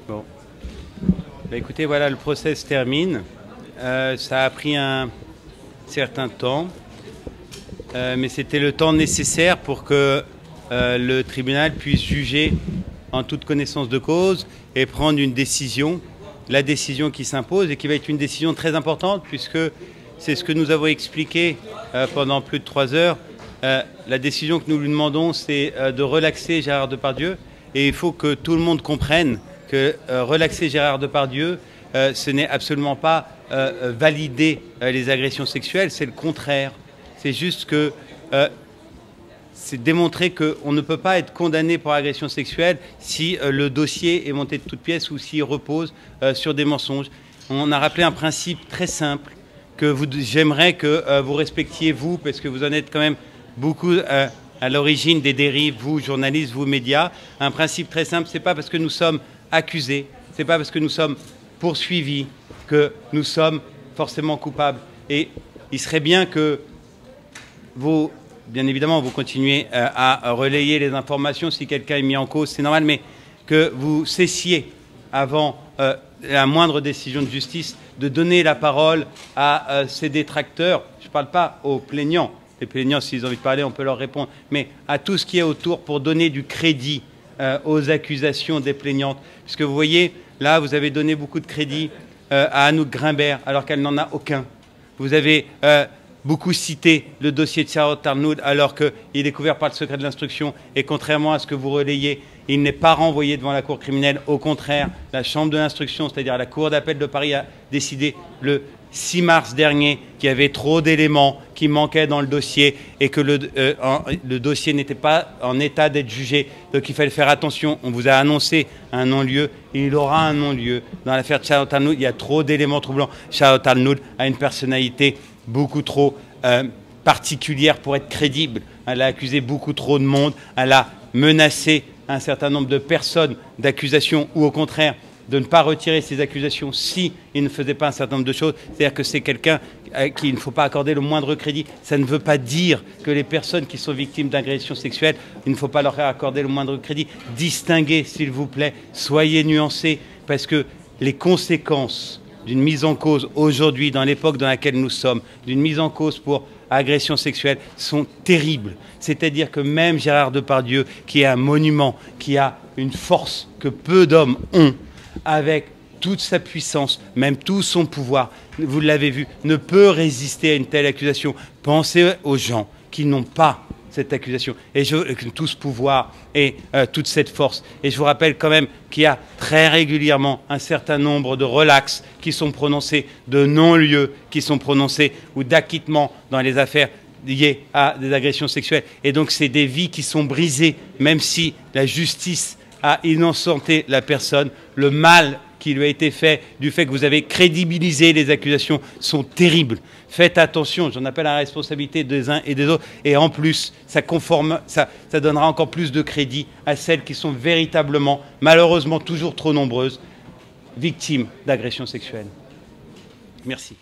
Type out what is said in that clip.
Bon. Bah, écoutez, voilà, le procès se termine. Ça a pris un certain temps, mais c'était le temps nécessaire pour que le tribunal puisse juger en toute connaissance de cause et prendre une décision, la décision qui s'impose et qui va être une décision très importante puisque c'est ce que nous avons expliqué pendant plus de 3 heures. La décision que nous lui demandons, c'est de relaxer Gérard Depardieu et il faut que tout le monde comprenne que relaxer Gérard Depardieu, ce n'est absolument pas valider les agressions sexuelles, c'est le contraire. C'est juste que c'est démontrer qu'on ne peut pas être condamné pour agression sexuelle si le dossier est monté de toutes pièces ou s'il repose sur des mensonges. On a rappelé un principe très simple que j'aimerais que vous respectiez, vous, parce que vous en êtes quand même beaucoup à l'origine des dérives, vous, journalistes, vous, médias. Un principe très simple, c'est pas parce que nous sommes accusés, c'est pas parce que nous sommes poursuivis que nous sommes forcément coupables. Et il serait bien que vous, bien évidemment, vous continuez à relayer les informations si quelqu'un est mis en cause, c'est normal, mais que vous cessiez avant la moindre décision de justice de donner la parole à ces détracteurs. Je ne parle pas aux plaignants. Les plaignants, s'ils ont envie de parler, on peut leur répondre. Mais à tout ce qui est autour pour donner du crédit aux accusations des plaignantes. Puisque vous voyez, là, vous avez donné beaucoup de crédit à Anouk Grimbert, alors qu'elle n'en a aucun. Vous avez beaucoup cité le dossier de Charlotte Arnould, alors qu'il est couvert par le secret de l'instruction. Et contrairement à ce que vous relayez, il n'est pas renvoyé devant la cour criminelle. Au contraire, la chambre de l'instruction, c'est-à-dire la cour d'appel de Paris, a décidé le 6 mars dernier qu'il y avait trop d'éléments qui manquaient dans le dossier et que le dossier n'était pas en état d'être jugé. Donc il fallait faire attention. On vous a annoncé un non-lieu et il aura un non-lieu. Dans l'affaire de Charlotte Arnould, il y a trop d'éléments troublants. Charlotte Arnould a une personnalité beaucoup trop particulière pour être crédible. Elle a accusé beaucoup trop de monde. Elle a menacé un certain nombre de personnes d'accusation ou au contraire de ne pas retirer ses accusations si il ne faisait pas un certain nombre de choses. C'est-à-dire que c'est quelqu'un à qui il ne faut pas accorder le moindre crédit. Ça ne veut pas dire que les personnes qui sont victimes d'agressions sexuelles, il ne faut pas leur accorder le moindre crédit. Distinguez, s'il vous plaît, soyez nuancés, parce que les conséquences d'une mise en cause aujourd'hui, dans l'époque dans laquelle nous sommes, d'une mise en cause pour agression sexuelle, sont terribles. C'est-à-dire que même Gérard Depardieu, qui est un monument, qui a une force que peu d'hommes ont, avec toute sa puissance, même tout son pouvoir, vous l'avez vu, ne peut résister à une telle accusation. Pensez aux gens qui n'ont pas cette accusation, et tout ce pouvoir et toute cette force. Et je vous rappelle quand même qu'il y a très régulièrement un certain nombre de relax qui sont prononcés, de non-lieux qui sont prononcés, ou d'acquittement dans les affaires liées à des agressions sexuelles. Et donc c'est des vies qui sont brisées, même si la justice a innocenté la personne. Le mal qui lui a été fait du fait que vous avez crédibilisé les accusations sont terribles. Faites attention, j'en appelle à la responsabilité des uns et des autres. Et en plus, ça donnera encore plus de crédit à celles qui sont véritablement, malheureusement toujours trop nombreuses, victimes d'agressions sexuelles. Merci.